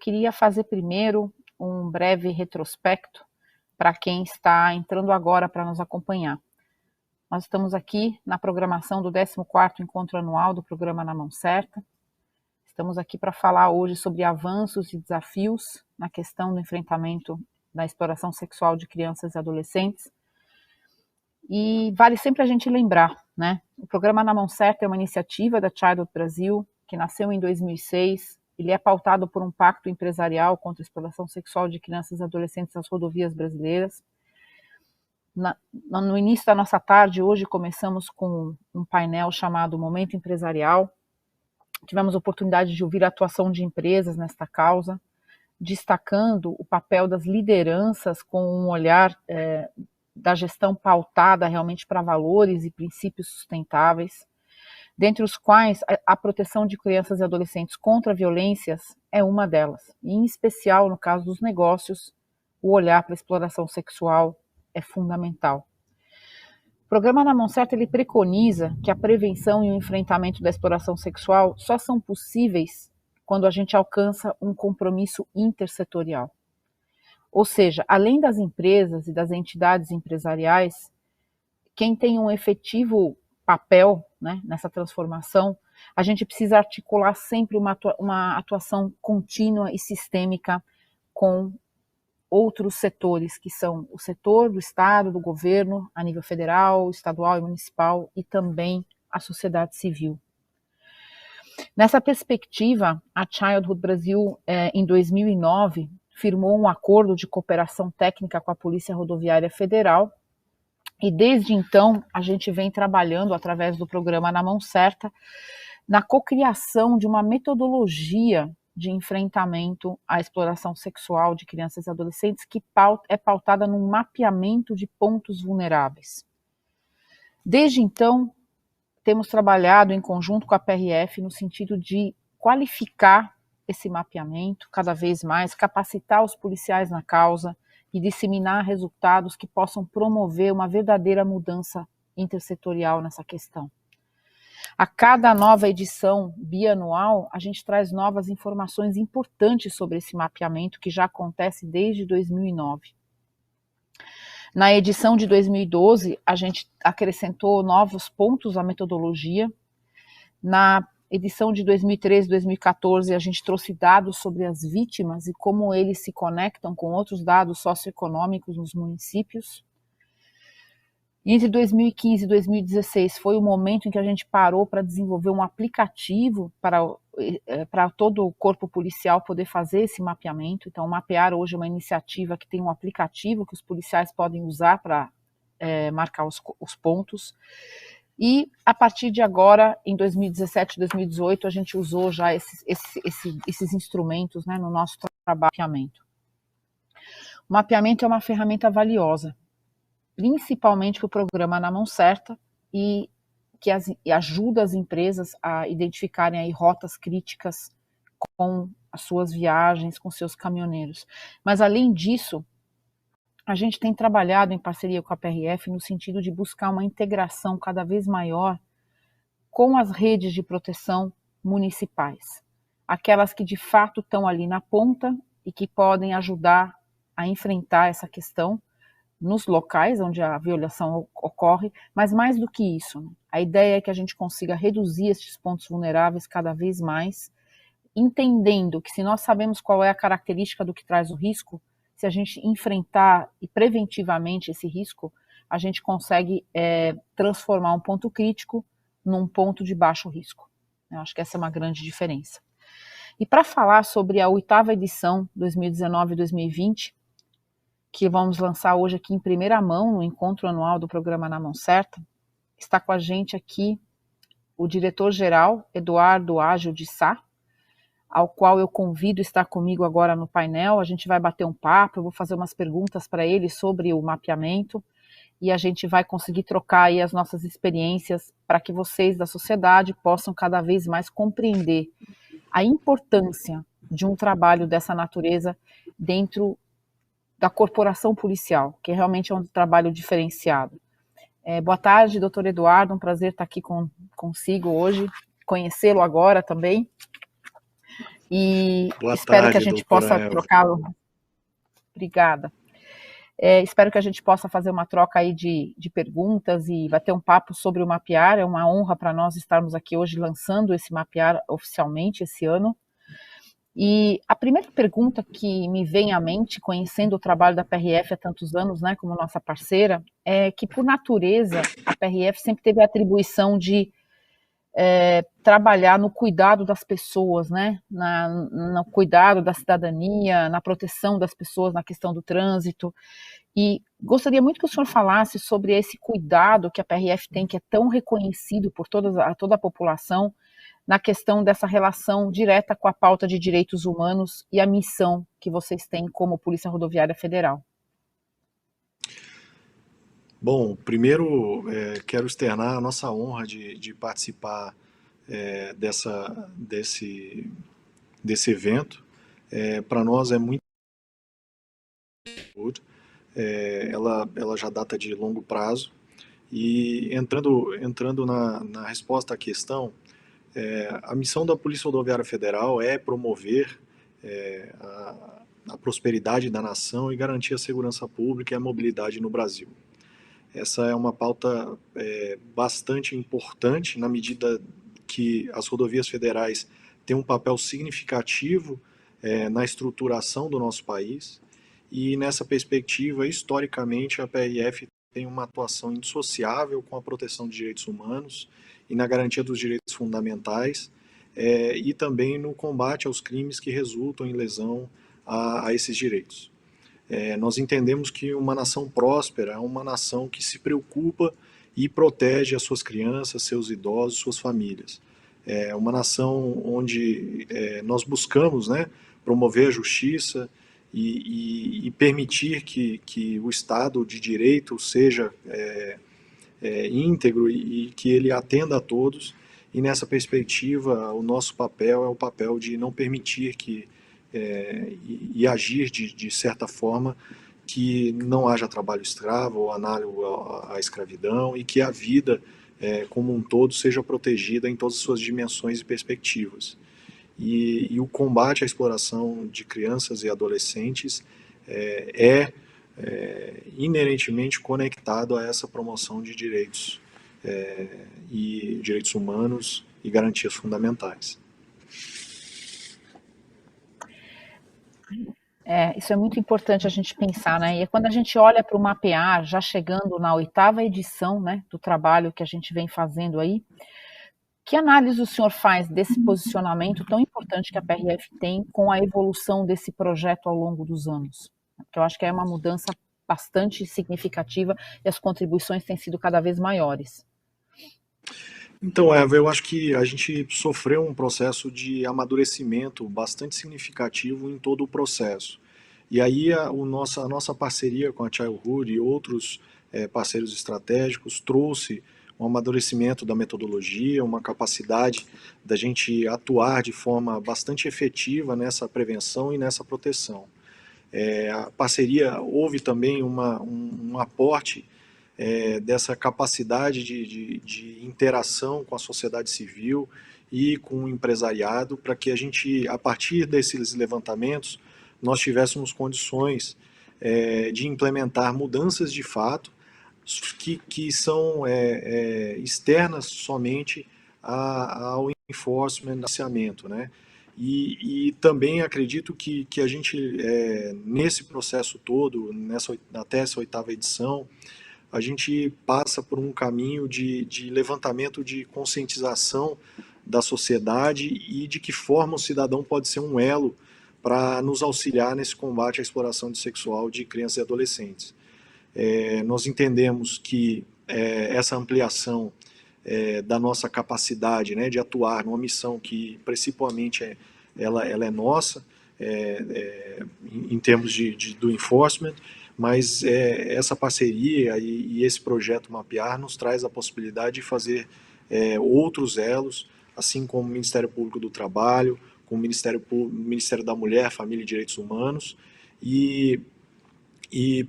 queria fazer primeiro um breve retrospecto para quem está entrando agora para nos acompanhar. Nós estamos aqui na programação do 14º Encontro Anual do Programa Na Mão Certa. Estamos aqui para falar hoje sobre avanços e desafios na questão do enfrentamento da exploração sexual de crianças e adolescentes. E vale sempre a gente lembrar, né? O Programa Na Mão Certa é uma iniciativa da Childhood Brasil, que nasceu em 2006. Ele é pautado por um pacto empresarial contra a exploração sexual de crianças e adolescentes nas rodovias brasileiras. No início da nossa tarde, hoje, começamos com um painel chamado Momento Empresarial. Tivemos a oportunidade de ouvir a atuação de empresas nesta causa, destacando o papel das lideranças com um olhar da gestão pautada realmente para valores e princípios sustentáveis, dentre os quais a proteção de crianças e adolescentes contra violências é uma delas. E, em especial, no caso dos negócios, o olhar para a exploração sexual é fundamental. O Programa Na Mão Certa, ele preconiza que a prevenção e o enfrentamento da exploração sexual só são possíveis quando a gente alcança um compromisso intersetorial. Ou seja, além das empresas e das entidades empresariais, quem tem um efetivo papel, né, nessa transformação, a gente precisa articular sempre uma atuação contínua e sistêmica com outros setores, que são o setor do Estado, do governo, a nível federal, estadual e municipal, e também a sociedade civil. Nessa perspectiva, a Childhood Brasil, em 2009, firmou um acordo de cooperação técnica com a Polícia Rodoviária Federal, e desde então a gente vem trabalhando através do Programa Na Mão Certa na cocriação de uma metodologia de enfrentamento à exploração sexual de crianças e adolescentes que é pautada num mapeamento de pontos vulneráveis. Desde então, temos trabalhado em conjunto com a PRF no sentido de qualificar esse mapeamento cada vez mais, capacitar os policiais na causa e disseminar resultados que possam promover uma verdadeira mudança intersetorial nessa questão. A cada nova edição bianual, a gente traz novas informações importantes sobre esse mapeamento que já acontece desde 2009. Na edição de 2012, a gente acrescentou novos pontos à metodologia. Na edição de 2013 e 2014, a gente trouxe dados sobre as vítimas e como eles se conectam com outros dados socioeconômicos nos municípios. E entre 2015 e 2016 foi o momento em que a gente parou para desenvolver um aplicativo para todo o corpo policial poder fazer esse mapeamento. Então, Mapear hoje é uma iniciativa que tem um aplicativo que os policiais podem usar para marcar os pontos. E a partir de agora, em 2017 e 2018, a gente usou já esses instrumentos, né, no nosso trabalho de mapeamento. O mapeamento é uma ferramenta valiosa, principalmente para o Programa Na Mão Certa, e que ajuda as empresas a identificarem aí rotas críticas com as suas viagens, com seus caminhoneiros. Mas, além disso, a gente tem trabalhado em parceria com a PRF no sentido de buscar uma integração cada vez maior com as redes de proteção municipais, aquelas que de fato estão ali na ponta e que podem ajudar a enfrentar essa questão nos locais onde a violação ocorre, mas mais do que isso, né? A ideia é que a gente consiga reduzir esses pontos vulneráveis cada vez mais, entendendo que se nós sabemos qual é a característica do que traz o risco, se a gente enfrentar e preventivamente esse risco, a gente consegue transformar um ponto crítico num ponto de baixo risco. Eu acho que essa é uma grande diferença. E para falar sobre a 8ª edição 2019-2020, que vamos lançar hoje aqui em primeira mão no encontro anual do Programa Na Mão Certa, está com a gente aqui o diretor-geral Eduardo Ágil de Sá, ao qual eu convido a estar comigo agora no painel. A gente vai bater um papo, eu vou fazer umas perguntas para ele sobre o mapeamento e a gente vai conseguir trocar aí as nossas experiências para que vocês da sociedade possam cada vez mais compreender a importância de um trabalho dessa natureza dentro da corporação policial, que realmente é um trabalho diferenciado. Boa tarde, doutor Eduardo, um prazer estar aqui consigo hoje, conhecê-lo agora também. e Boa espero que a tarde, gente doutora possa Eva. trocar. Obrigada. Espero que a gente possa fazer uma troca aí de perguntas e bater um papo sobre o Mapear. É uma honra para nós estarmos aqui hoje lançando esse Mapear oficialmente esse ano. E a primeira pergunta que me vem à mente, conhecendo o trabalho da PRF há tantos anos, né, como nossa parceira, é que, por natureza, a PRF sempre teve a atribuição de trabalhar no cuidado das pessoas, né, no cuidado da cidadania, na proteção das pessoas na questão do trânsito. E gostaria muito que o senhor falasse sobre esse cuidado que a PRF tem, que é tão reconhecido por toda a população, na questão dessa relação direta com a pauta de direitos humanos e a missão que vocês têm como Polícia Rodoviária Federal. Bom, primeiro quero externar a nossa honra de participar desse evento. Para nós é muito importante. Ela já data de longo prazo. E entrando na resposta à questão, a missão da Polícia Rodoviária Federal é promover a prosperidade da nação e garantir a segurança pública e a mobilidade no Brasil. Essa é uma pauta bastante importante na medida que as rodovias federais têm um papel significativo na estruturação do nosso país, e nessa perspectiva, historicamente, a PRF tem uma atuação indissociável com a proteção de direitos humanos e na garantia dos direitos fundamentais, e também no combate aos crimes que resultam em lesão a esses direitos. Nós entendemos que uma nação próspera é uma nação que se preocupa e protege as suas crianças, seus idosos, suas famílias. É uma nação onde nós buscamos, né, promover a justiça e permitir que o Estado de Direito seja íntegro e que ele atenda a todos. E nessa perspectiva, o nosso papel é o papel de não permitir e agir de certa forma que não haja trabalho escravo ou análogo à escravidão, e que a vida como um todo seja protegida em todas as suas dimensões e perspectivas. E o combate à exploração de crianças e adolescentes inerentemente conectado a essa promoção de direitos e direitos humanos e garantias fundamentais. Isso é muito importante a gente pensar, né? E quando a gente olha para o Mapear, já chegando na 8ª edição, né, do trabalho que a gente vem fazendo aí, que análise o senhor faz desse posicionamento tão importante que a PRF tem com a evolução desse projeto ao longo dos anos? Porque eu acho que é uma mudança bastante significativa e as contribuições têm sido cada vez maiores. Então, Eva, eu acho que a gente sofreu um processo de amadurecimento bastante significativo em todo o processo. E aí a nossa parceria com a Childhood e outros parceiros estratégicos trouxe um amadurecimento da metodologia, uma capacidade da gente atuar de forma bastante efetiva nessa prevenção e nessa proteção. A parceria houve também um aporte dessa capacidade de interação com a sociedade civil e com o empresariado, para que a gente, a partir desses levantamentos, nós tivéssemos condições de implementar mudanças de fato que são externas somente ao enforcement, licenciamento, né? E também acredito que a gente, nesse processo todo, até essa 8ª edição, a gente passa por um caminho de levantamento de conscientização da sociedade e de que forma o cidadão pode ser um elo para nos auxiliar nesse combate à exploração sexual de crianças e adolescentes. Nós entendemos que essa ampliação da nossa capacidade, né, de atuar numa missão que principalmente ela é nossa, em termos do enforcement, mas essa parceria e esse projeto Mapear nos traz a possibilidade de fazer outros elos, assim como o Ministério Público do Trabalho, com o Ministério da Mulher, Família e Direitos Humanos, e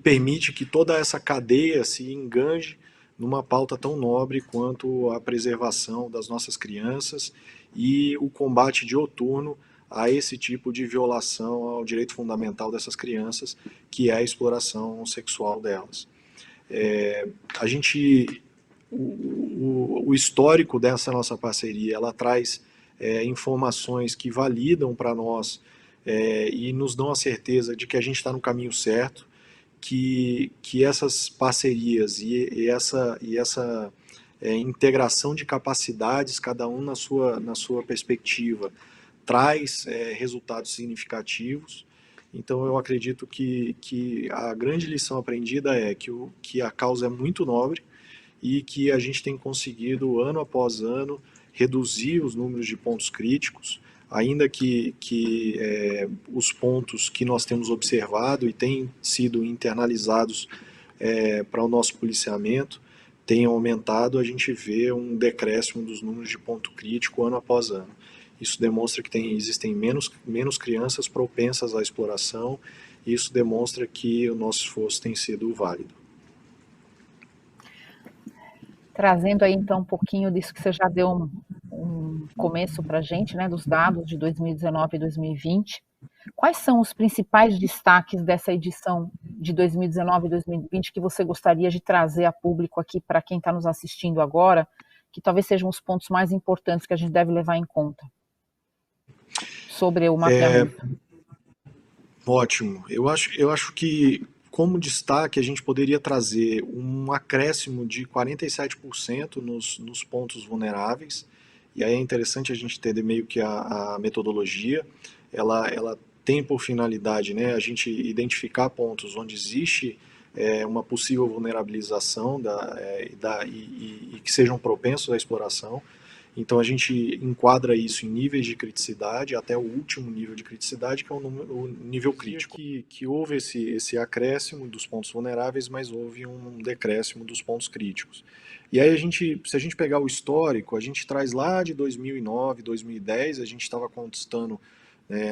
permite que toda essa cadeia se enganje numa pauta tão nobre quanto a preservação das nossas crianças e o combate dioturno a esse tipo de violação ao direito fundamental dessas crianças, que é a exploração sexual delas. A gente, o histórico dessa nossa parceria, ela traz informações que validam para nós e nos dão a certeza de que a gente está no caminho certo, que essas parcerias e essa integração de capacidades, cada um na sua perspectiva, traz resultados significativos. Então eu acredito que a grande lição aprendida é que a causa é muito nobre e que a gente tem conseguido, ano após ano, reduzir os números de pontos críticos, ainda que os pontos que nós temos observado e têm sido internalizados para o nosso policiamento tenham aumentado, a gente vê um decréscimo dos números de ponto crítico ano após ano. Isso demonstra que existem menos crianças propensas à exploração, e isso demonstra que o nosso esforço tem sido válido. Trazendo aí então um pouquinho disso que você já deu um começo para a gente, né, dos dados de 2019 e 2020. Quais são os principais destaques dessa edição de 2019 e 2020 que você gostaria de trazer a público aqui para quem está nos assistindo agora, que talvez sejam os pontos mais importantes que a gente deve levar em conta sobre o mapeamento? Ótimo. Eu acho que, como destaque, a gente poderia trazer um acréscimo de 47% nos pontos vulneráveis. E aí é interessante a gente entender meio que a metodologia, ela tem por finalidade, né, a gente identificar pontos onde existe uma possível vulnerabilização e que sejam propensos à exploração. Então a gente enquadra isso em níveis de criticidade, até o último nível de criticidade, que é o nível crítico. Que houve esse acréscimo dos pontos vulneráveis, mas houve um decréscimo dos pontos críticos. E aí se a gente pegar o histórico, a gente traz lá de 2009, 2010, a gente estava conquistando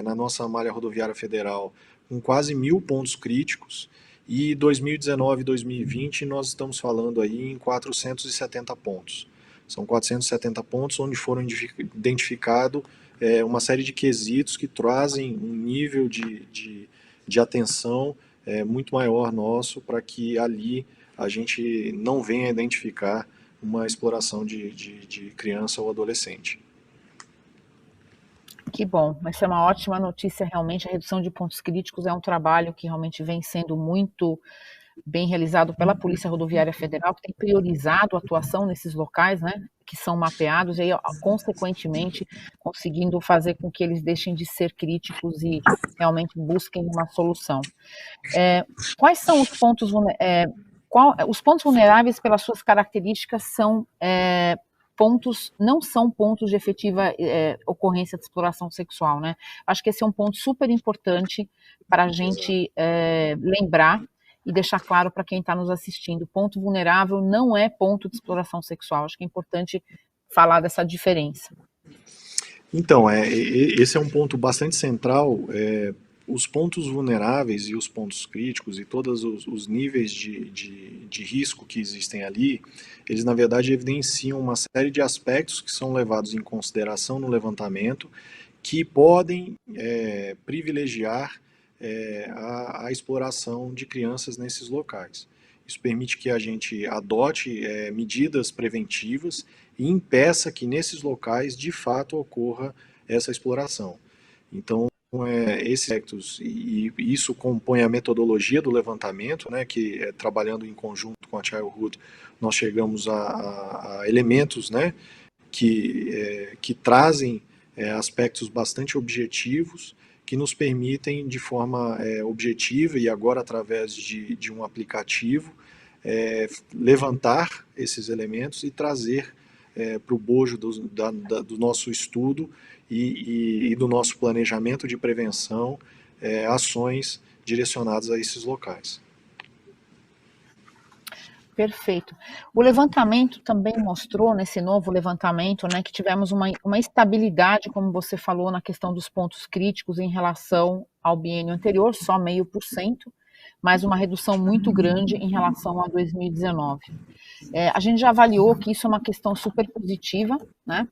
na nossa malha rodoviária federal com quase 1.000 pontos críticos, e 2019 e 2020 nós estamos falando aí em 470 pontos. São 470 pontos onde foram identificados uma série de quesitos que trazem um nível de atenção muito maior nosso, para que ali a gente não venha identificar uma exploração de criança ou adolescente. Que bom, essa é uma ótima notícia. Realmente a redução de pontos críticos é um trabalho que realmente vem sendo muito bem realizado pela Polícia Rodoviária Federal, que tem priorizado a atuação nesses locais, né, que são mapeados, e aí, consequentemente, conseguindo fazer com que eles deixem de ser críticos e realmente busquem uma solução. Quais são os pontos os pontos vulneráveis, pelas suas características, não são pontos de efetiva ocorrência de exploração sexual, né? Acho que esse é um ponto super importante para a gente lembrar e deixar claro para quem está nos assistindo. Ponto vulnerável não é ponto de exploração sexual. Acho que é importante falar dessa diferença. Então, esse é um ponto bastante central. Os pontos vulneráveis e os pontos críticos e todos os níveis de risco que existem ali, eles na verdade evidenciam uma série de aspectos que são levados em consideração no levantamento, que podem privilegiar a exploração de crianças nesses locais. Isso permite que a gente adote medidas preventivas e impeça que nesses locais de fato ocorra essa exploração. Então, esses aspectos, e isso compõe a metodologia do levantamento, né, que trabalhando em conjunto com a Childhood, nós chegamos a elementos, né, que trazem aspectos bastante objetivos, que nos permitem, de forma objetiva e agora através de um aplicativo, levantar esses elementos e trazer para o bojo do nosso estudo e do nosso planejamento de prevenção ações direcionadas a esses locais. Perfeito. O levantamento também mostrou, nesse novo levantamento, né, que tivemos uma estabilidade, como você falou, na questão dos pontos críticos em relação ao biênio anterior, só 0,5%, mas uma redução muito grande em relação a 2019. A gente já avaliou que isso é uma questão super positiva, né?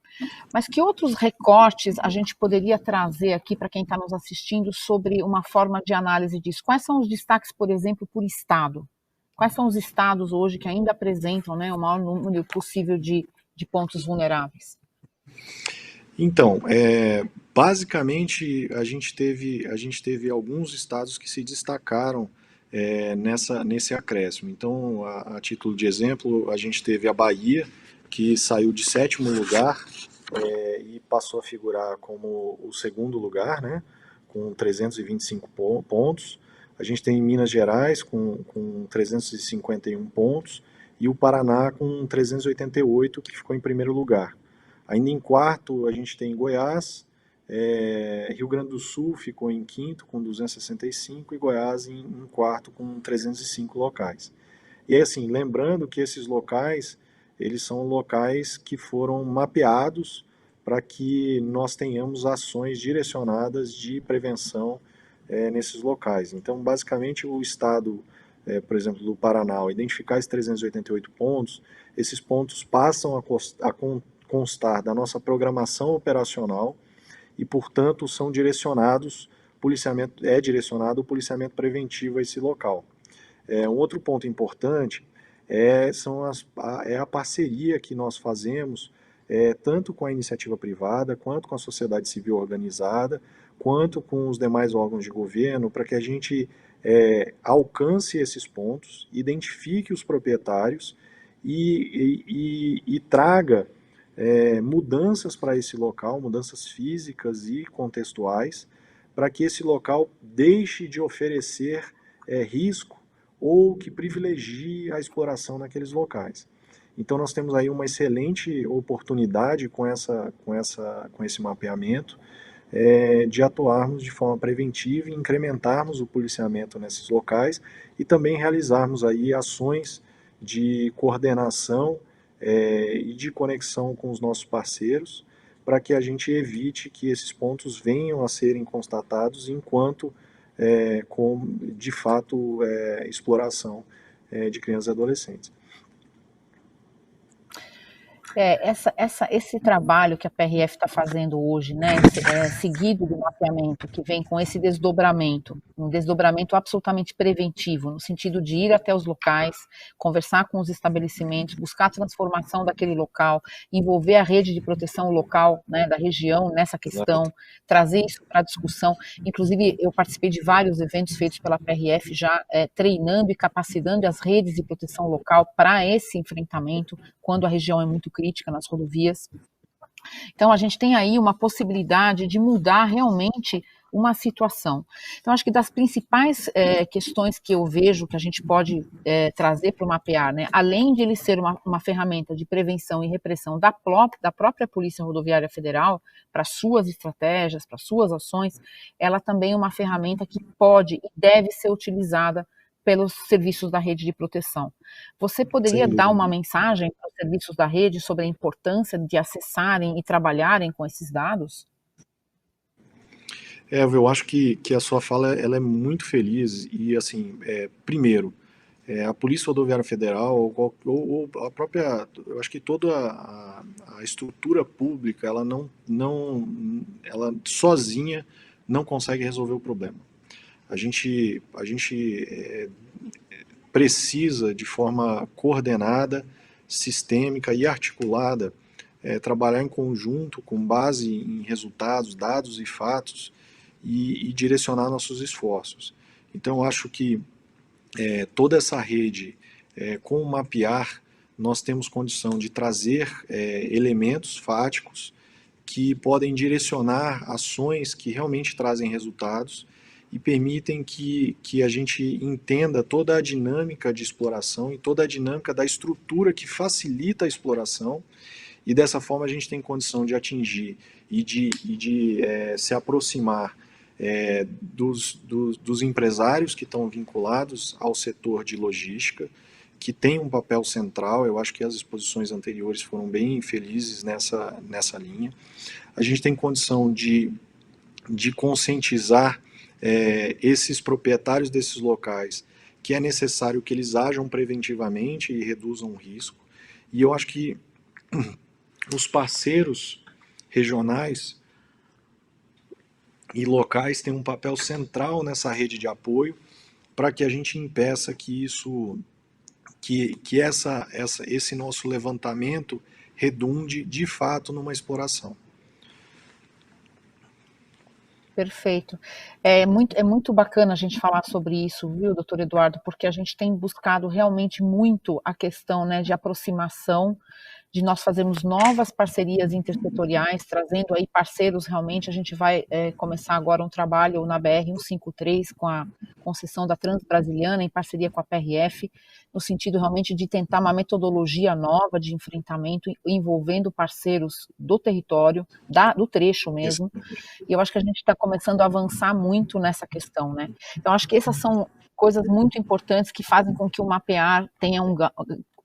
Mas que outros recortes a gente poderia trazer aqui para quem está nos assistindo sobre uma forma de análise disso? Quais são os destaques, por exemplo, por estado? Quais são os estados hoje que ainda apresentam, né, o maior número possível de pontos vulneráveis? Então, basicamente a gente teve alguns estados que se destacaram nesse acréscimo. Então, a título de exemplo, a gente teve a Bahia, que saiu de sétimo lugar e passou a figurar como o segundo lugar, né, com 325 pontos. A gente tem Minas Gerais com 351 pontos e o Paraná com 388, que ficou em primeiro lugar. Ainda em quarto, a gente tem Goiás, Rio Grande do Sul ficou em quinto com 265 e Goiás em quarto com 305 locais. E aí, assim, lembrando que esses locais, eles são locais que foram mapeados para que nós tenhamos ações direcionadas de prevenção nesses locais. Então, basicamente, o estado, por exemplo, do Paraná, ao identificar esses 388 pontos, esses pontos passam a constar da nossa programação operacional e, portanto, são direcionados, é direcionado o policiamento preventivo a esse local. Um outro ponto importante é a parceria que nós fazemos tanto com a iniciativa privada, quanto com a sociedade civil organizada, quanto com os demais órgãos de governo, para que a gente alcance esses pontos, identifique os proprietários e traga mudanças para esse local, mudanças físicas e contextuais, para que esse local deixe de oferecer risco ou que privilegie a exploração naqueles locais. Então nós temos aí uma excelente oportunidade com esse mapeamento de atuarmos de forma preventiva e incrementarmos o policiamento nesses locais e também realizarmos aí ações de coordenação e de conexão com os nossos parceiros para que a gente evite que esses pontos venham a serem constatados enquanto com, de fato, exploração de crianças e adolescentes. Esse trabalho que a PRF está fazendo hoje, né, seguido do mapeamento, que vem com esse desdobramento, um desdobramento absolutamente preventivo, no sentido de ir até os locais, conversar com os estabelecimentos, buscar a transformação daquele local, envolver a rede de proteção local, né, da região nessa questão, trazer isso para a discussão. Inclusive, eu participei de vários eventos feitos pela PRF já treinando e capacitando as redes de proteção local para esse enfrentamento, quando a região é muito crítica nas rodovias. Então, a gente tem aí uma possibilidade de mudar realmente uma situação. Então, acho que das principais questões que eu vejo que a gente pode trazer para o mapear, né, além de ele ser uma ferramenta de prevenção e repressão da própria Polícia Rodoviária Federal, para suas estratégias, para suas ações, ela também é uma ferramenta que pode e deve ser utilizada pelos serviços da rede de proteção. Você poderia dar uma mensagem para os serviços da rede sobre a importância de acessarem e trabalharem com esses dados? Eu acho que a sua fala ela é muito feliz e, assim, primeiro, a Polícia Rodoviária Federal ou a própria, eu acho que toda a estrutura pública, ela sozinha não consegue resolver o problema. A gente precisa, de forma coordenada, sistêmica e articulada, trabalhar em conjunto, com base em resultados, dados e fatos, e direcionar nossos esforços. Então, acho que toda essa rede, com o mapear, nós temos condição de trazer elementos fáticos que podem direcionar ações que realmente trazem resultados e permitem que a gente entenda toda a dinâmica de exploração e toda a dinâmica da estrutura que facilita a exploração, e dessa forma a gente tem condição de atingir e de se aproximar dos empresários que estão vinculados ao setor de logística, que tem um papel central. Eu acho que as exposições anteriores foram bem felizes nessa linha. A gente tem condição de conscientizar esses proprietários desses locais que é necessário que eles ajam preventivamente e reduzam o risco. E eu acho que os parceiros regionais e locais têm um papel central nessa rede de apoio para que a gente impeça que esse nosso levantamento redunde de fato numa exploração. Perfeito. É muito bacana a gente falar sobre isso, viu, doutor Eduardo, porque a gente tem buscado realmente muito a questão, né, de aproximação, de nós fazermos novas parcerias intersetoriais, trazendo aí parceiros realmente. A gente vai começar agora um trabalho na BR-153 com a concessão da Transbrasiliana, em parceria com a PRF, no sentido realmente de tentar uma metodologia nova de enfrentamento, envolvendo parceiros do território, do trecho mesmo, e eu acho que a gente está começando a avançar muito nessa questão, né? Então, acho que essas são coisas muito importantes que fazem com que o mapear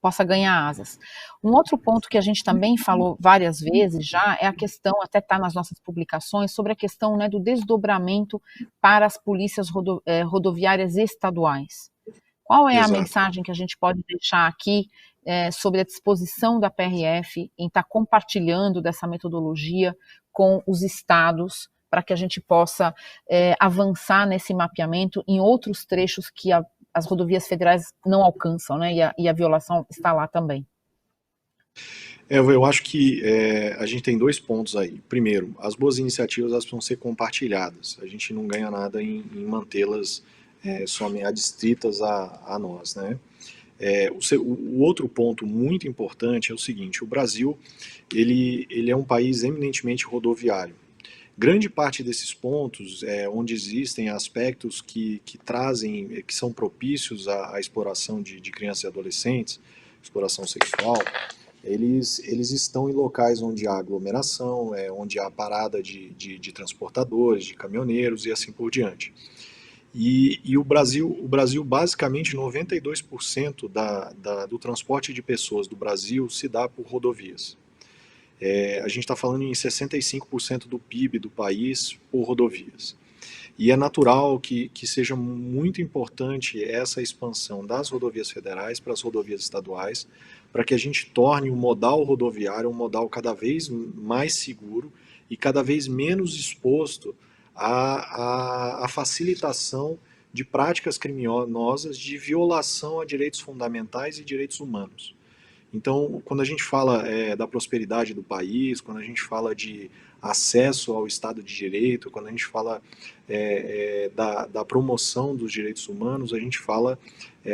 possa ganhar asas. Um outro ponto que a gente também falou várias vezes já é a questão, até está nas nossas publicações, sobre a questão, né, do desdobramento para as polícias rodoviárias estaduais. Qual é a Exato. mensagem que a gente pode deixar aqui sobre a disposição da PRF em estar compartilhando dessa metodologia com os estados, para que a gente possa avançar nesse mapeamento em outros trechos que as rodovias federais não alcançam, né? E a violação está lá também. Eu acho que a gente tem dois pontos aí. Primeiro, as boas iniciativas elas precisam ser compartilhadas. A gente não ganha nada em mantê-las somente adstritas a nós, né? O outro ponto muito importante é o seguinte: o Brasil ele é um país eminentemente rodoviário. Grande parte desses pontos, onde existem aspectos que trazem, que são propícios à exploração de crianças e adolescentes, exploração sexual, eles estão em locais onde há aglomeração, onde há parada de transportadores, de caminhoneiros e assim por diante. E o Brasil, basicamente, 92% do transporte de pessoas do Brasil se dá por rodovias. A gente está falando em 65% do PIB do país por rodovias. E é natural que seja muito importante essa expansão das rodovias federais para as rodovias estaduais, para que a gente torne o modal rodoviário um modal cada vez mais seguro e cada vez menos exposto à facilitação de práticas criminosas de violação a direitos fundamentais e direitos humanos. Então, quando a gente fala da prosperidade do país, quando a gente fala de acesso ao Estado de Direito, quando a gente fala da promoção dos direitos humanos, a gente fala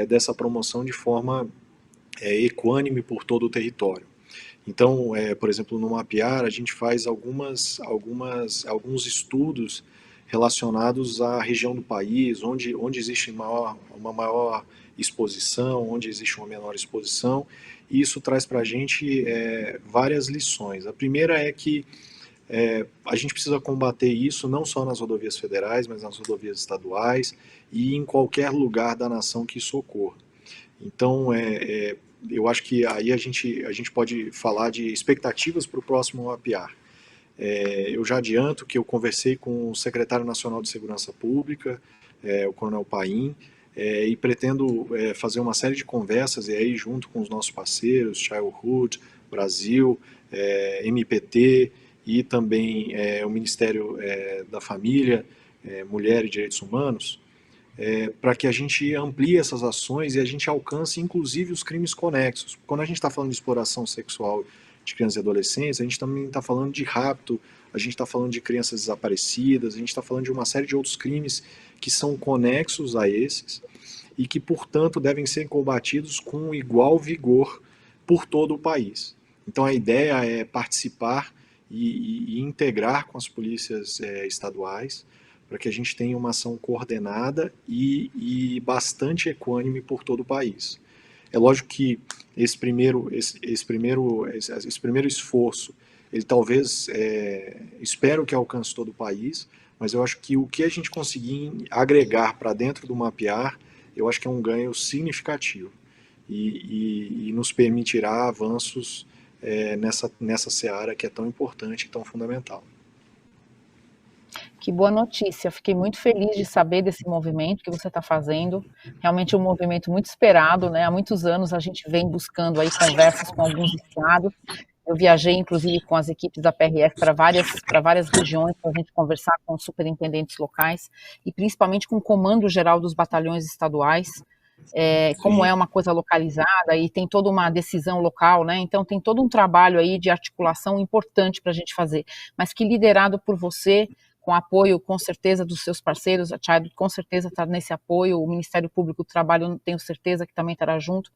dessa promoção de forma equânime por todo o território. Então, por exemplo, no Mapear, a gente faz alguns estudos relacionados à região do país, onde existe uma maior exposição, onde existe uma menor exposição, e isso traz para a gente várias lições. A primeira é que a gente precisa combater isso não só nas rodovias federais, mas nas rodovias estaduais e em qualquer lugar da nação que isso ocorra. Então, eu acho que aí a gente pode falar de expectativas para o próximo mapear. Eu já adianto que eu conversei com o secretário nacional de Segurança Pública, o Coronel Paim, e pretendo fazer uma série de conversas e aí junto com os nossos parceiros, Childhood, Brasil, MPT e também o Ministério da Família, Mulher e Direitos Humanos, para que a gente amplie essas ações e a gente alcance inclusive os crimes conexos. Quando a gente está falando de exploração sexual de crianças e adolescentes, a gente também está falando de rapto, a gente está falando de crianças desaparecidas, a gente está falando de uma série de outros crimes que são conexos a esses e que, portanto, devem ser combatidos com igual vigor por todo o país. Então a ideia é participar e integrar com as polícias estaduais, para que a gente tenha uma ação coordenada e bastante equânime por todo o país. É lógico que esse primeiro esforço, ele talvez, espero que alcance todo o país, mas eu acho que o que a gente conseguir agregar para dentro do mapear, eu acho que é um ganho significativo e nos permitirá avanços nessa seara que é tão importante e tão fundamental. Que boa notícia. Fiquei muito feliz de saber desse movimento que você está fazendo. Realmente é um movimento muito esperado, né? Há muitos anos a gente vem buscando aí conversas com alguns estados. Eu viajei, inclusive, com as equipes da PRF para várias regiões para a gente conversar com os superintendentes locais e principalmente com o comando geral dos batalhões estaduais. Como Sim. é uma coisa localizada e tem toda uma decisão local, né? Então tem todo um trabalho aí de articulação importante para a gente fazer, mas que liderado por você, com apoio com certeza dos seus parceiros, a Child com certeza está nesse apoio, o Ministério Público do Trabalho tenho certeza que também estará junto,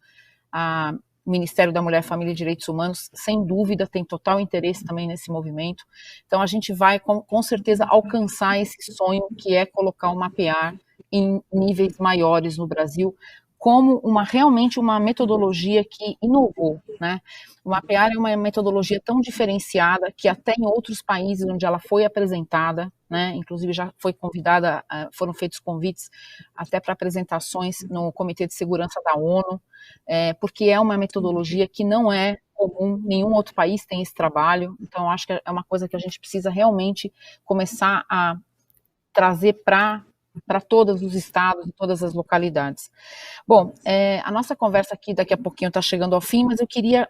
o Ministério da Mulher, Família e Direitos Humanos, sem dúvida, tem total interesse também nesse movimento. Então, a gente vai, com certeza, alcançar esse sonho que é colocar o mapear em níveis maiores no Brasil, como realmente uma metodologia que inovou, né? O mapear é uma metodologia tão diferenciada que até em outros países onde ela foi apresentada, né, inclusive já foi convidada, foram feitos convites até para apresentações no Comitê de Segurança da ONU, porque é uma metodologia que não é comum, nenhum outro país tem esse trabalho, então acho que é uma coisa que a gente precisa realmente começar a trazer para todos os estados e todas as localidades. Bom, a nossa conversa aqui daqui a pouquinho está chegando ao fim, mas eu queria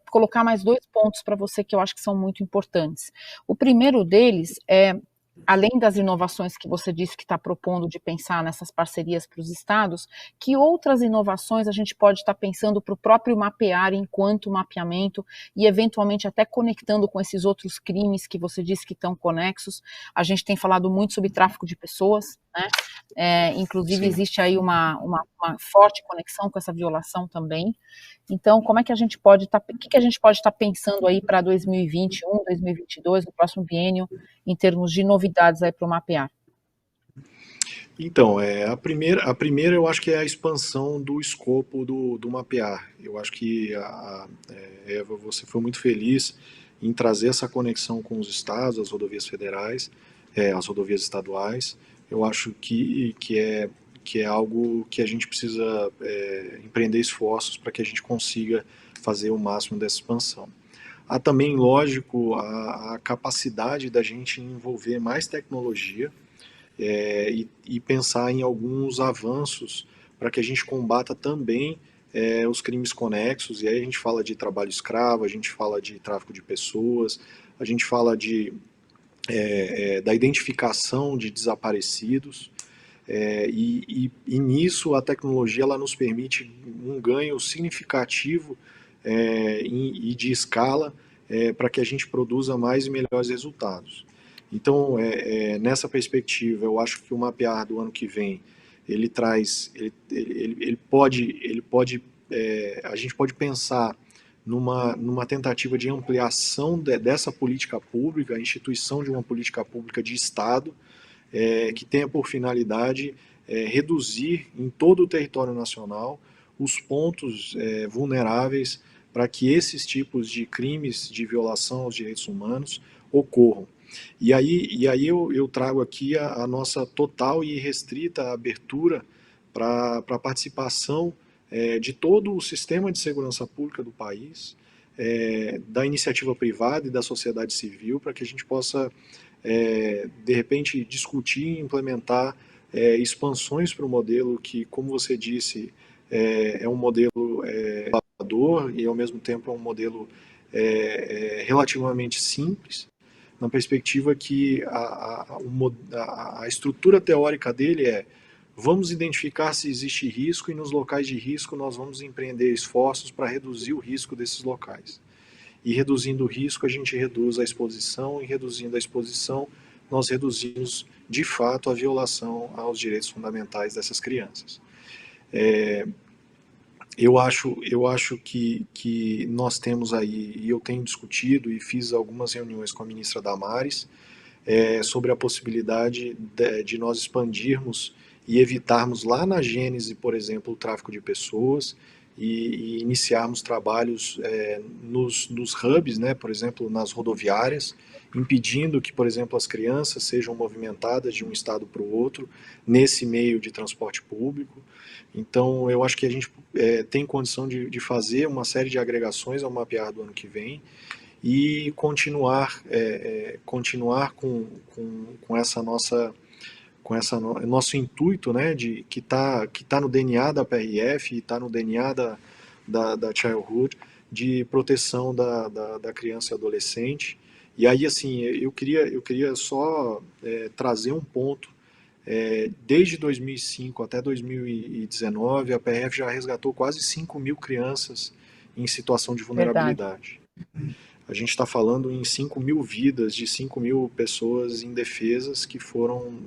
colocar mais 2 pontos para você que eu acho que são muito importantes. O primeiro deles é, além das inovações que você disse que está propondo de pensar nessas parcerias para os estados, que outras inovações a gente pode estar pensando para o próprio mapear enquanto mapeamento e eventualmente até conectando com esses outros crimes que você disse que estão conexos. A gente tem falado muito sobre tráfico de pessoas, né? Inclusive Sim. existe aí uma forte conexão com essa violação também. Então, como é que a gente pode o que a gente pode estar pensando aí para 2021, 2022, no próximo biênio, em termos de novidades aí para o mapear? Então, a primeira eu acho que é a expansão do escopo do mapear. Eu acho que, Eva, você foi muito feliz em trazer essa conexão com os estados, as rodovias federais, as rodovias estaduais. Eu acho que é algo que a gente precisa empreender esforços para que a gente consiga fazer o máximo dessa expansão. Há também, lógico, a capacidade da gente envolver mais tecnologia e pensar em alguns avanços para que a gente combata também os crimes conexos, e aí a gente fala de trabalho escravo, a gente fala de tráfico de pessoas, a gente fala da identificação de desaparecidos, e nisso a tecnologia ela nos permite um ganho significativo e de escala para que a gente produza mais e melhores resultados. Então, nessa perspectiva, eu acho que o mapear do ano que vem, ele traz, ele pode a gente pode pensar numa tentativa de ampliação dessa política pública, a instituição de uma política pública de Estado, que tenha por finalidade reduzir em todo o território nacional os pontos vulneráveis para que esses tipos de crimes de violação aos direitos humanos ocorram. E aí eu trago aqui a nossa total e restrita abertura para a participação de todo o sistema de segurança pública do país, da iniciativa privada e da sociedade civil, para que a gente possa, de repente, discutir e implementar expansões para o modelo que, como você disse, é um modelo inovador e, ao mesmo tempo, é um modelo relativamente simples, na perspectiva que a estrutura teórica dele vamos identificar se existe risco e nos locais de risco nós vamos empreender esforços para reduzir o risco desses locais. E reduzindo o risco a gente reduz a exposição, e reduzindo a exposição nós reduzimos de fato a violação aos direitos fundamentais dessas crianças. Eu acho que nós temos aí, e eu tenho discutido e fiz algumas reuniões com a ministra Damares, sobre a possibilidade de nós expandirmos e evitarmos lá na gênese, por exemplo, o tráfico de pessoas e iniciarmos trabalhos nos hubs, né, por exemplo, nas rodoviárias, impedindo que, por exemplo, as crianças sejam movimentadas de um estado para o outro nesse meio de transporte público. Então, eu acho que a gente tem condição de fazer uma série de agregações ao mapear do ano que vem, e continuar com essa nosso intuito, né, que tá no DNA da PRF, está no DNA da Childhood, de proteção da criança e adolescente. E aí, assim, eu queria só trazer um ponto. Desde 2005 até 2019, a PRF já resgatou quase 5 mil crianças em situação de Verdade. vulnerabilidade. A gente está falando em 5 mil vidas de 5 mil pessoas indefesas que foram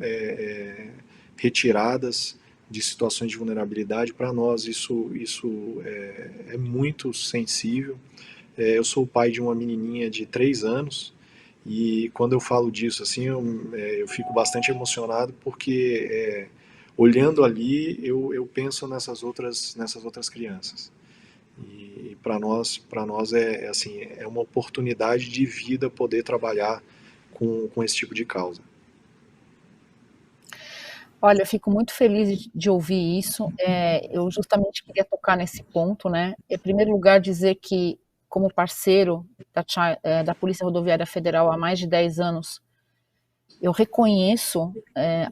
retiradas de situações de vulnerabilidade. Para nós, isso é muito sensível. Eu sou o pai de uma menininha de 3 anos e quando eu falo disso, assim, eu fico bastante emocionado porque olhando ali, eu penso nessas outras crianças. E para nós assim, é uma oportunidade de vida poder trabalhar com esse tipo de causa. Olha, eu fico muito feliz de ouvir isso. Eu justamente queria tocar nesse ponto, né? Em primeiro lugar, dizer que, como parceiro da Polícia Rodoviária Federal há mais de 10 anos, eu reconheço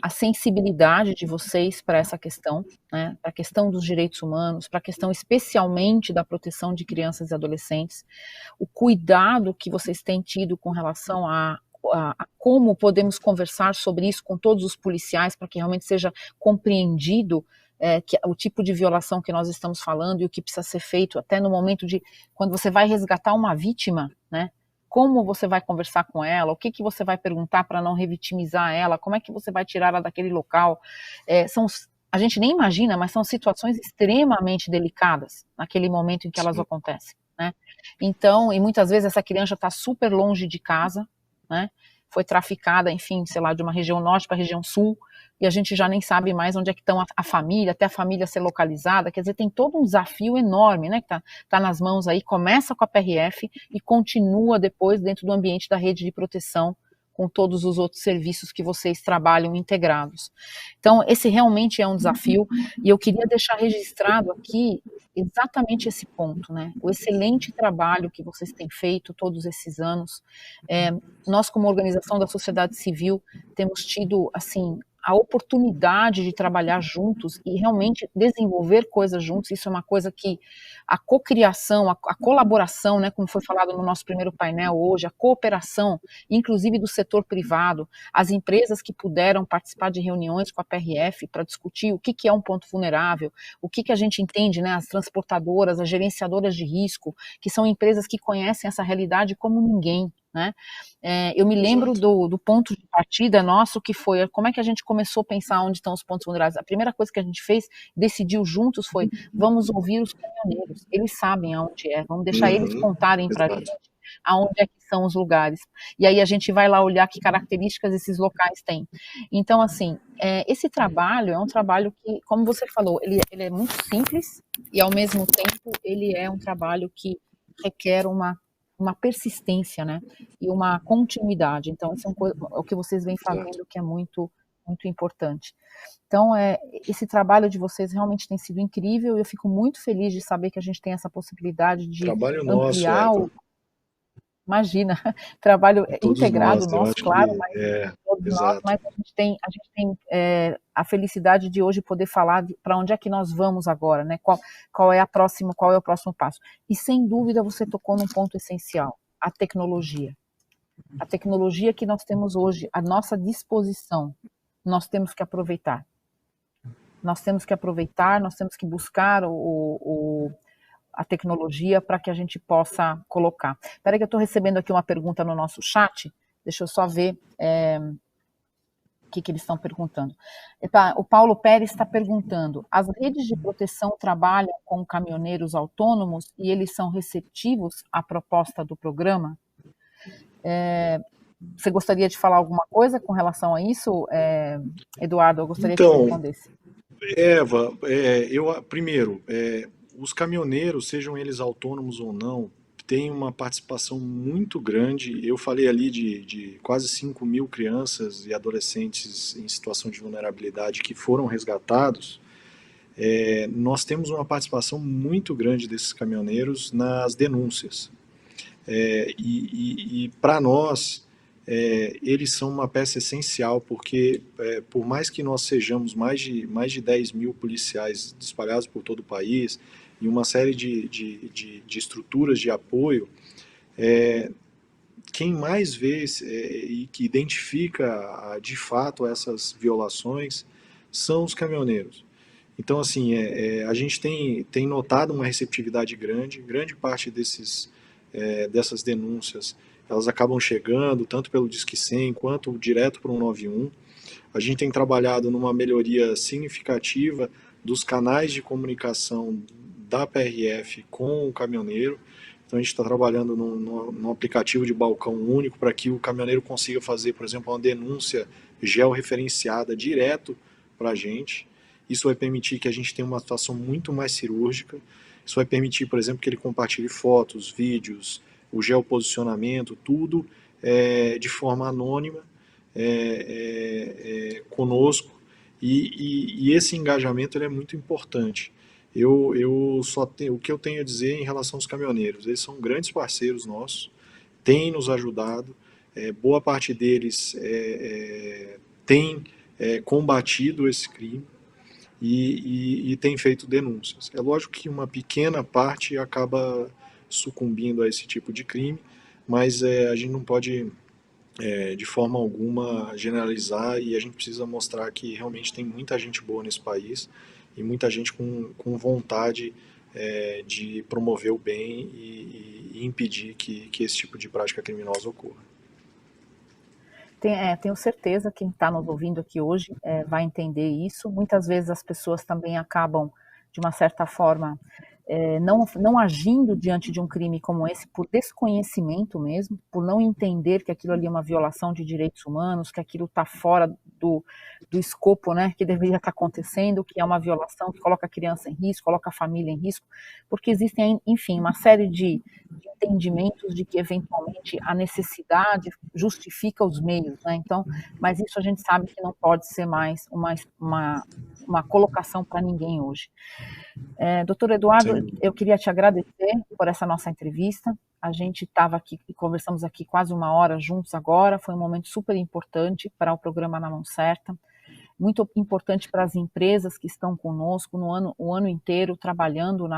a sensibilidade de vocês para essa questão, né? Para a questão dos direitos humanos, para a questão especialmente da proteção de crianças e adolescentes, o cuidado que vocês têm tido com relação a como podemos conversar sobre isso com todos os policiais para que realmente seja compreendido o tipo de violação que nós estamos falando e o que precisa ser feito até no momento de quando você vai resgatar uma vítima, né? Como você vai conversar com ela, o que você vai perguntar para não revitimizar ela, como é que você vai tirar ela daquele local. A gente nem imagina, mas são situações extremamente delicadas naquele momento em que elas Sim. acontecem, né? Então, e muitas vezes essa criança está super longe de casa, né? Foi traficada, enfim, sei lá, de uma região norte para a região sul, e a gente já nem sabe mais onde é que estão a família, até a família ser localizada. Quer dizer, tem todo um desafio enorme, né, que tá nas mãos aí. Começa com a PRF e continua depois dentro do ambiente da rede de proteção, com todos os outros serviços que vocês trabalham integrados. Então, esse realmente é um desafio, e eu queria deixar registrado aqui exatamente esse ponto, né? O excelente trabalho que vocês têm feito todos esses anos. Nós, como organização da sociedade civil, temos tido, assim, a oportunidade de trabalhar juntos e realmente desenvolver coisas juntos. Isso é uma coisa que a cocriação, a colaboração, né, como foi falado no nosso primeiro painel hoje, a cooperação, inclusive do setor privado, as empresas que puderam participar de reuniões com a PRF para discutir o que é um ponto vulnerável, o que a gente entende, né, as transportadoras, as gerenciadoras de risco, que são empresas que conhecem essa realidade como ninguém, né? Eu me lembro do ponto de partida nosso, que foi como é que a gente começou a pensar onde estão os pontos vulneráveis. A primeira coisa que a gente fez, decidiu juntos, foi vamos ouvir os caminhoneiros, eles sabem aonde vamos deixar eles Uhum, contarem para a exato. gente aonde é que são os lugares. E aí a gente vai lá olhar que características esses locais têm. Então, assim, esse trabalho é um trabalho que, como você falou, ele é muito simples e, ao mesmo tempo, ele é um trabalho que requer uma persistência, né, e uma continuidade. Então, isso é o que vocês vêm Exato. fazendo, que é muito, muito importante. Então, esse trabalho de vocês realmente tem sido incrível e eu fico muito feliz de saber que a gente tem essa possibilidade de Trabalho nosso, ampliar Eva. imagina, trabalho Todos integrado nós, eu nosso, acho claro, que mas todos nós, exato. mas a gente tem a felicidade de hoje poder falar para onde é que nós vamos agora, né? Qual é o próximo passo? E sem dúvida você tocou num ponto essencial, a tecnologia. A tecnologia que nós temos hoje à nossa disposição, nós temos que aproveitar. Nós temos que aproveitar, nós temos que buscar a tecnologia para que a gente possa colocar. Espera que eu estou recebendo aqui uma pergunta no nosso chat, deixa eu só ver o que eles estão perguntando. O Paulo Pérez está perguntando, as redes de proteção trabalham com caminhoneiros autônomos e eles são receptivos à proposta do programa? Você gostaria de falar alguma coisa com relação a isso, Eduardo? Eu gostaria que você Então, respondesse. Eva, primeiro, os caminhoneiros, sejam eles autônomos ou não, têm uma participação muito grande. Eu falei ali de quase 5 mil crianças e adolescentes em situação de vulnerabilidade que foram resgatados. Nós temos uma participação muito grande desses caminhoneiros nas denúncias. E para nós, eles são uma peça essencial, porque por mais que nós sejamos mais de 10 mil policiais espalhados por todo o país, e uma série de estruturas de apoio, quem mais vê e que identifica de fato essas violações são os caminhoneiros. Então, assim, a gente tem notado uma receptividade grande, grande parte dessas denúncias, elas acabam chegando, tanto pelo Disque 100, quanto direto para o 191. A gente tem trabalhado numa melhoria significativa dos canais de comunicação da PRF com o caminhoneiro. Então a gente está trabalhando num aplicativo de balcão único para que o caminhoneiro consiga fazer, por exemplo, uma denúncia georreferenciada direto para a gente. Isso vai permitir que a gente tenha uma atuação muito mais cirúrgica. Isso vai permitir, por exemplo, que ele compartilhe fotos, vídeos, o geoposicionamento, tudo de forma anônima conosco. E esse engajamento ele é muito importante. O que eu tenho a dizer em relação aos caminhoneiros, eles são grandes parceiros nossos, têm nos ajudado, boa parte deles tem combatido esse crime e tem feito denúncias. É lógico que uma pequena parte acaba sucumbindo a esse tipo de crime, mas a gente não pode de forma alguma generalizar, e a gente precisa mostrar que realmente tem muita gente boa nesse país e muita gente com vontade de promover o bem e impedir que esse tipo de prática criminosa ocorra. Tenho certeza que quem está nos ouvindo aqui hoje vai entender isso. Muitas vezes as pessoas também acabam, de uma certa forma, não agindo diante de um crime como esse por desconhecimento mesmo, por não entender que aquilo ali é uma violação de direitos humanos, que aquilo está fora do escopo, né, que deveria estar acontecendo, que é uma violação que coloca a criança em risco, coloca a família em risco, porque existem, enfim, uma série de entendimentos de que eventualmente a necessidade justifica os meios, né? Então, mas isso a gente sabe que não pode ser mais uma colocação para ninguém hoje. Doutor Eduardo, eu queria te agradecer por essa nossa entrevista. A gente estava aqui e conversamos aqui quase uma hora juntos agora. Foi um momento super importante para o programa Na Mão Certa. Muito importante para as empresas que estão conosco o ano inteiro trabalhando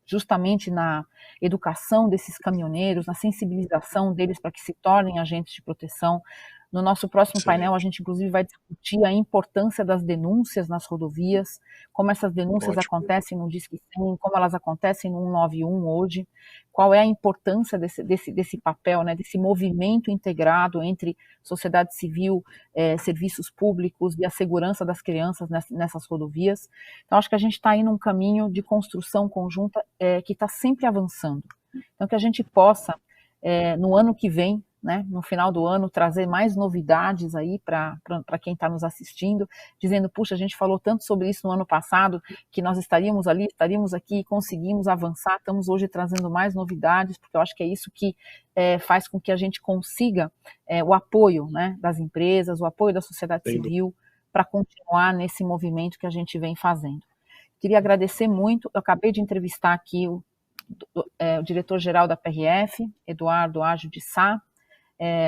justamente na educação desses caminhoneiros, na sensibilização deles para que se tornem agentes de proteção. No nosso próximo painel, a gente inclusive vai discutir a importância das denúncias nas rodovias, como essas denúncias acontecem no Disque 100, como elas acontecem no 191 hoje, qual é a importância desse papel, né, desse movimento integrado entre sociedade civil, serviços públicos e a segurança das crianças nessas rodovias. Então, acho que a gente está aí num caminho de construção conjunta que está sempre avançando. Então, que a gente possa, no ano que vem, né, no final do ano, trazer mais novidades aí para quem está nos assistindo, dizendo, puxa, a gente falou tanto sobre isso no ano passado, que nós estaríamos ali, estaríamos aqui, conseguimos avançar, estamos hoje trazendo mais novidades, porque eu acho que é isso que faz com que a gente consiga o apoio, né, das empresas, o apoio da sociedade civil, para continuar nesse movimento que a gente vem fazendo. Queria agradecer muito, eu acabei de entrevistar aqui o diretor-geral da PRF, Eduardo Aggio de Sá.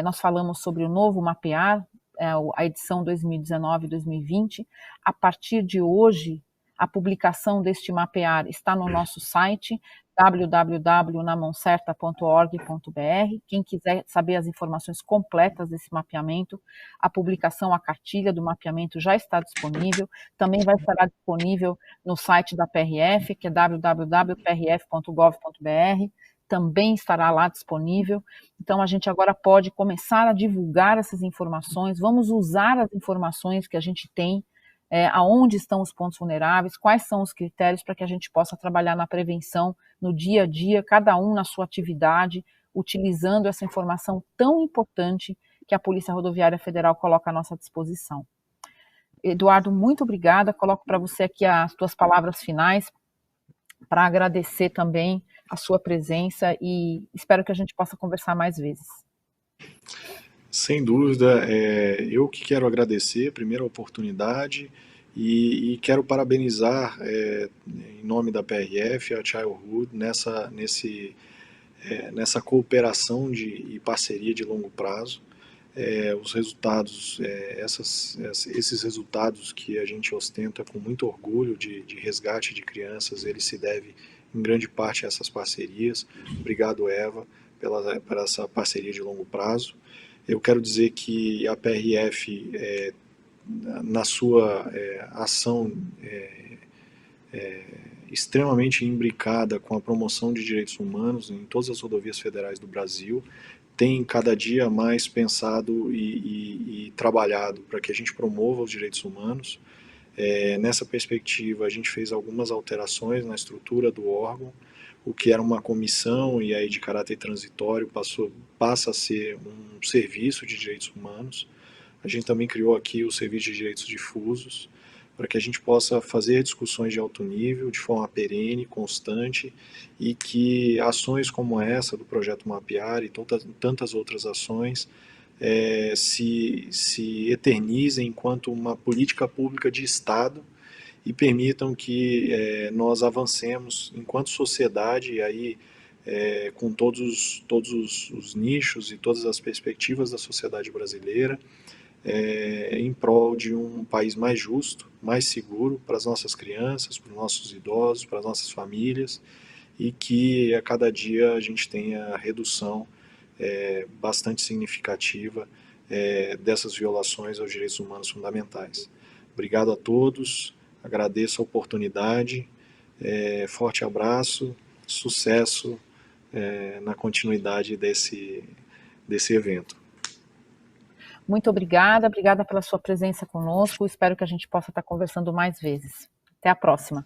Nós falamos sobre o novo mapear, a edição 2019-2020. A partir de hoje, a publicação deste mapear está no nosso site, www.namãocerta.org.br. Quem quiser saber as informações completas desse mapeamento, a publicação, a cartilha do mapeamento já está disponível. Também vai estar disponível no site da PRF, que é www.prf.gov.br. Também estará lá disponível. Então, a gente agora pode começar a divulgar essas informações, vamos usar as informações que a gente tem, aonde estão os pontos vulneráveis, quais são os critérios para que a gente possa trabalhar na prevenção, no dia a dia, cada um na sua atividade, utilizando essa informação tão importante que a Polícia Rodoviária Federal coloca à nossa disposição. Eduardo, muito obrigada, coloco para você aqui as tuas palavras finais, para agradecer também a sua presença e espero que a gente possa conversar mais vezes. Sem dúvida, eu que quero agradecer, primeiro, a oportunidade e quero parabenizar, em nome da PRF, a Childhood, nessa cooperação e parceria de longo prazo. Os resultados, esses resultados que a gente ostenta com muito orgulho de resgate de crianças, ele se deve em grande parte a essas parcerias. Obrigado, Eva, pela essa parceria de longo prazo. Eu quero dizer que a PRF, na sua ação extremamente imbricada com a promoção de direitos humanos em todas as rodovias federais do Brasil, tem cada dia mais pensado e trabalhado para que a gente promova os direitos humanos. Nessa perspectiva, a gente fez algumas alterações na estrutura do órgão, o que era uma comissão e aí de caráter transitório passa a ser um serviço de direitos humanos. A gente também criou aqui o Serviço de Direitos Difusos, para que a gente possa fazer discussões de alto nível, de forma perene, constante, e que ações como essa do Projeto Mapear e tantas outras ações se eternizem enquanto uma política pública de Estado e permitam que nós avancemos enquanto sociedade, e aí com todos os nichos e todas as perspectivas da sociedade brasileira, em prol de um país mais justo, mais seguro para as nossas crianças, para os nossos idosos, para as nossas famílias, e que a cada dia a gente tenha redução bastante significativa dessas violações aos direitos humanos fundamentais. Obrigado a todos, agradeço a oportunidade, forte abraço, sucesso na continuidade desse evento. Muito obrigada, obrigada pela sua presença conosco. Espero que a gente possa estar conversando mais vezes. Até a próxima.